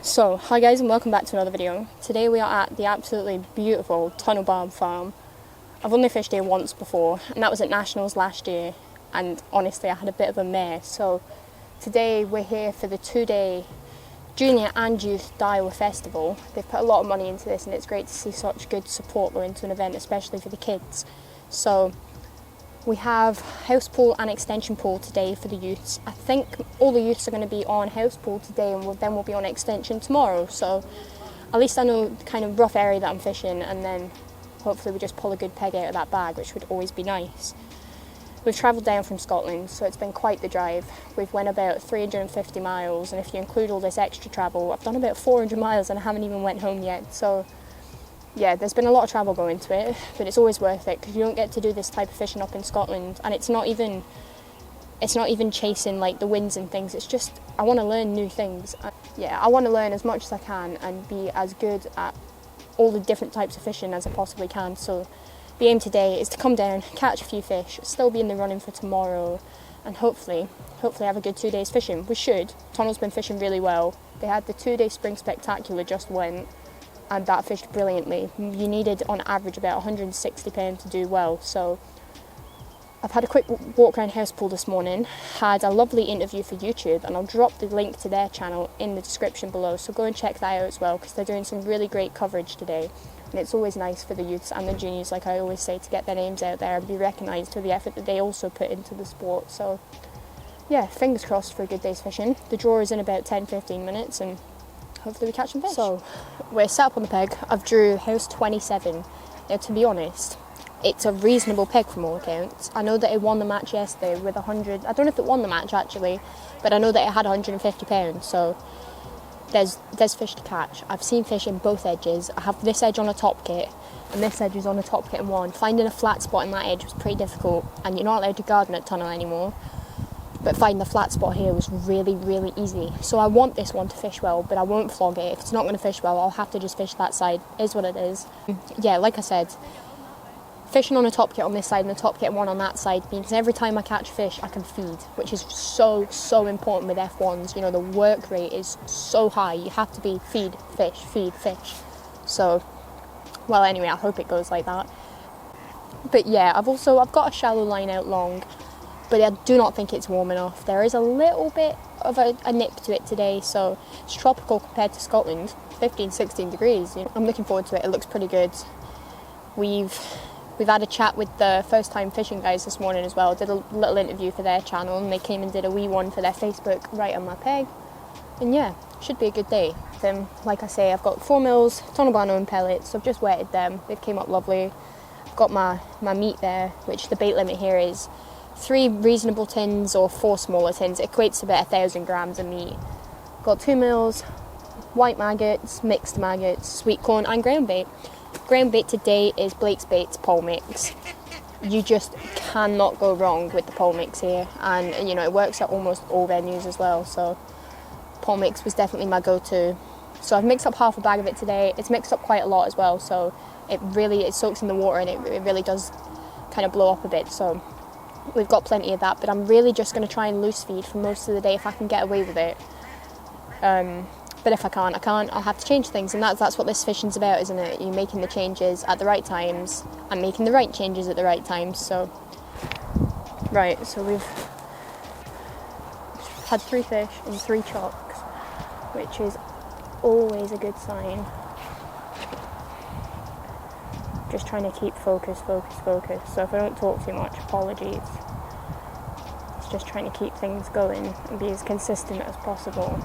So, hi guys and welcome back to another video. Today we are at the absolutely beautiful Barn Farm. I've only fished here once before, and that was at Nationals last year, and honestly I had a bit of a mare. So today we're here for the 2-day Junior and Youth Daiwa Festival. They've put a lot of money into this and it's great to see such good support go into an event, especially for the kids. So we have house pool and extension pool today for the youths. I think all the youths are going to be on house pool today and then we'll be on extension tomorrow. So at least I know the kind of rough area that I'm fishing, and then hopefully we just pull a good peg out of that bag, which would always be nice. We've travelled down from Scotland, so it's been quite the drive. We've went about 350 miles, and if you include all this extra travel, I've done about 400 miles and I haven't even went home yet. So yeah, there's been a lot of travel going into it, but it's always worth it because you don't get to do this type of fishing up in Scotland, and it's not even chasing like the winds and things. It's just I want to learn new things. Yeah, I want to learn as much as I can and be as good at all the different types of fishing as I possibly can. So the aim today is to come down, catch a few fish, still be in the running for tomorrow, and hopefully have a good 2 days fishing. We should. Tunnel's been fishing really well. They had the 2-day spring spectacular just went, and that fished brilliantly. You needed on average about £160 to do well. So I've had a quick walk around house pool this morning, had a lovely interview for YouTube, and I'll drop the link to their channel in the description below, so go and check that out as well because they're doing some really great coverage today, and it's always nice for the youths and the juniors, like I always say, to get their names out there and be recognised for the effort that they also put into the sport. So yeah, fingers crossed for a good day's fishing. The draw is in about 10-15 minutes and hopefully we catch some fish. So we're set up on the peg. I've drew house 27. Now to be honest, it's a reasonable peg from all accounts. I know that it won the match yesterday with 100. I don't know if it won the match actually, but I know that it had £150. So there's fish to catch. I've seen fish in both edges. I have this edge on a top kit and this edge is on a top kit in one. Finding a flat spot in that edge was pretty difficult, and you're not allowed to garden at Tunnel anymore. But finding the flat spot here was really, really easy. So I want this one to fish well, but I won't flog it. If it's not going to fish well, I'll have to just fish that side. It is what it is. Yeah, like I said, fishing on a top kit on this side and the top kit one on that side means every time I catch fish, I can feed, which is so, so important with F1s. You know, the work rate is so high. You have to be feed, fish. So, well, anyway, I hope it goes like that. But yeah, I've got a shallow line out long, but I do not think it's warm enough. There is a little bit of a nip to it today, so it's tropical compared to Scotland, 15-16 degrees. You know, I'm looking forward to it. It looks pretty good. We've had a chat with the first time fishing guys this morning as well. Did a little interview for their channel, and they came and did a wee one for their Facebook right on my peg. And yeah, should be a good day. Then, like I say, I've got 4 mils Tonobano and pellets, so I've just wetted them. They've came up lovely. I've got my meat there, which the bait limit here is 3 reasonable tins or 4 smaller tins. It equates to about 1,000 grams of meat. Got 2 mils white maggots, mixed maggots, sweet corn and ground bait. Ground bait today is Blake's Bait's pole mix. You just cannot go wrong with the pole mix here, and you know it works at almost all venues as well. So pole mix was definitely my go-to. So I've mixed up half a bag of it today. It's mixed up quite a lot as well, so it soaks in the water and it really does kind of blow up a bit. So we've got plenty of that, but I'm really just going to try and loose feed for most of the day if I can get away with it. But if I can't, I'll have to change things, and that's what this fishing's about, isn't it? You're making the changes at the right times and making the right changes at the right times. So, right, so we've had 3 fish and 3 chocks, which is always a good sign. Just trying to keep focus. So if I don't talk too much, apologies. It's just trying to keep things going and be as consistent as possible.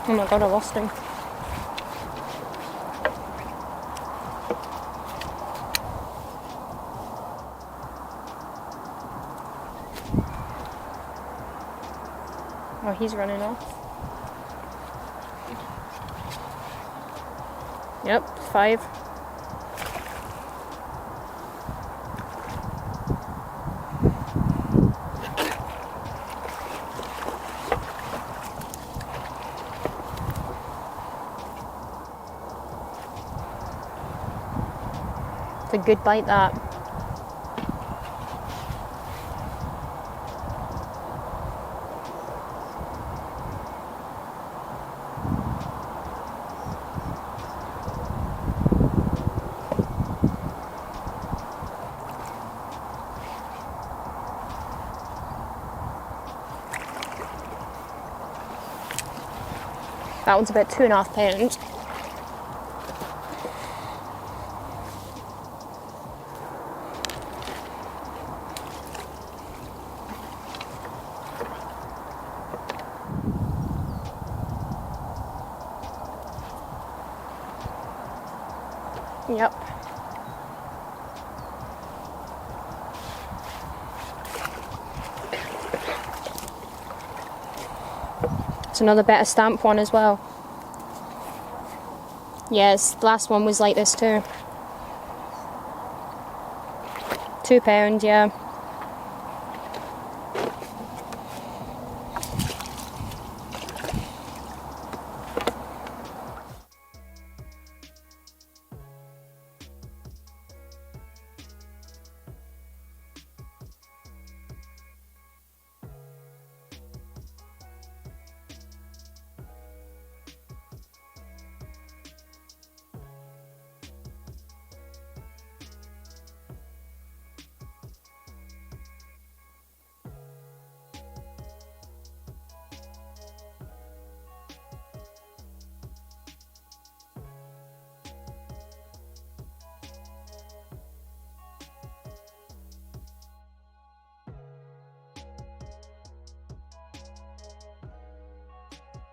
Oh my god, I lost him. Oh, he's running off. Yep, 5. a good bite, that. That one's about 2.5 pounds. Yep. It's another better stamp one as well. Yes, the last one was like this too. £2, yeah.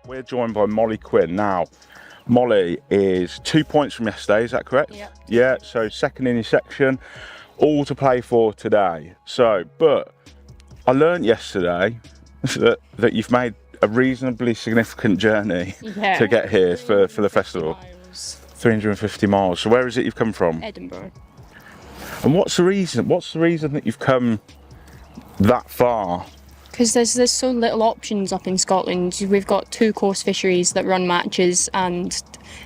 We're joined by Molly Quinn. Now, Molly is 2 points from yesterday, is that correct? Yeah. Yeah, so second in your section, all to play for today. So, but I learnt yesterday that you've made a reasonably significant journey to get here for the festival. 350 miles. So where is it you've come from? Edinburgh. And what's the reason? What's the reason that you've come that far? Because there's so little options up in Scotland. We've got 2 course fisheries that run matches, and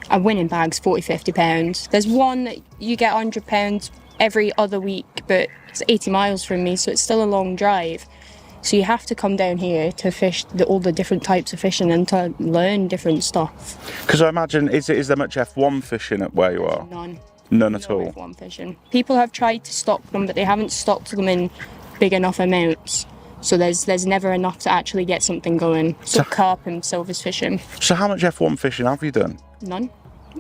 a winning bag's £40–50. There's one that you get £100 every other week, but it's 80 miles from me, so it's still a long drive. So you have to come down here to fish all the different types of fishing and to learn different stuff. Because I imagine, is there much F1 fishing at where you are? None. None at all? F1 fishing. People have tried to stock them, but they haven't stocked them in big enough amounts. So there's never enough to actually get something going. So carp and silvers fishing. So how much F1 fishing have you done? None.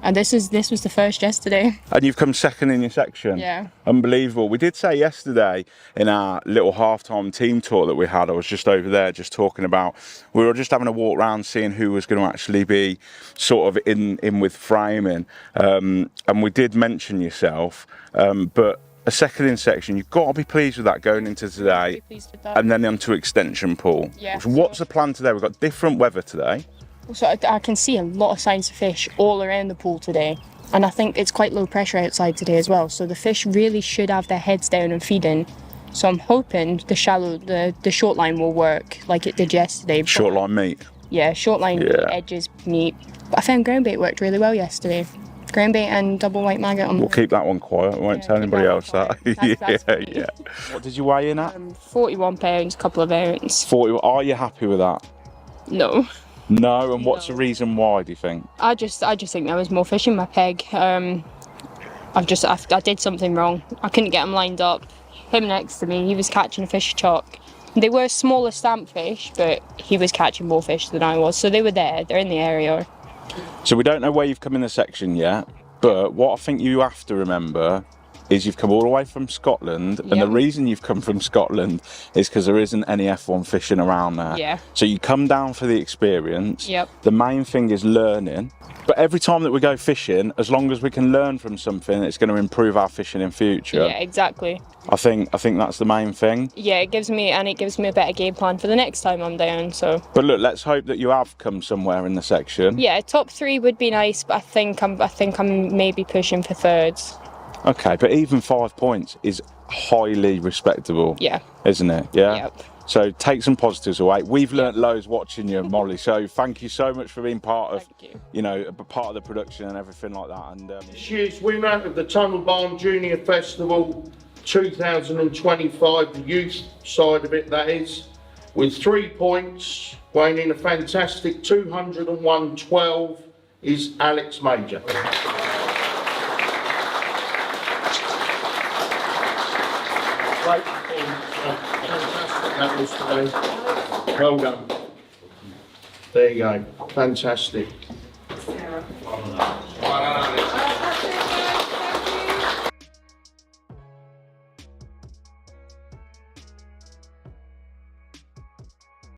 And this was the first yesterday. And you've come second in your section? Yeah. Unbelievable. We did say yesterday in our little half-time team talk that we had, I was just over there just talking about, we were just having a walk around seeing who was going to actually be sort of in with framing. And we did mention yourself, but a second in section, you've got to be pleased with that going into today, and then onto extension pool. Yeah. So what's the plan today? We've got different weather today. So I can see a lot of signs of fish all around the pool today, and I think it's quite low pressure outside today as well. So the fish really should have their heads down and feeding. So I'm hoping the short line will work like it did yesterday. Short line meat. Yeah, short line edges meat. But I found ground bait worked really well yesterday. Ground bait and double white maggot on. We'll keep that one quiet. I won't tell anybody else that. Yeah. What did you weigh in at? £41, couple of ounce. 40. Are you happy with that? No. No, and what's the reason why, do you think? I just think there was more fish in my peg. I did something wrong. I couldn't get them lined up. Him next to me, he was catching a fish chalk. They were smaller stamp fish, but he was catching more fish than I was. So they were there. They're in the area. So we don't know where you've come in the section yet, but what I think you have to remember is you've come all the way from Scotland, and the reason you've come from Scotland is because there isn't any F1 fishing around there. Yeah. So you come down for the experience. Yep. The main thing is learning. But every time that we go fishing, as long as we can learn from something, it's going to improve our fishing in future. Yeah, exactly. I think that's the main thing. Yeah, it gives me a better game plan for the next time I'm down. So. But look, let's hope that you have come somewhere in the section. Yeah, top 3 would be nice, but I think I'm maybe pushing for thirds. Okay, but even 5 points is highly respectable. Yeah. Isn't it? Yeah. Yep. So take some positives away. We've learnt loads watching you, Molly. So thank you so much for being part of, you know, part of the production and everything like that. And this year's winner of the Tunnel Barn Junior Festival 2025, the youth side of it, that is, with 3 points, weighing in a fantastic 201.12, is Alex Major. Great performance, fantastic that was today. Well done. There you go, fantastic.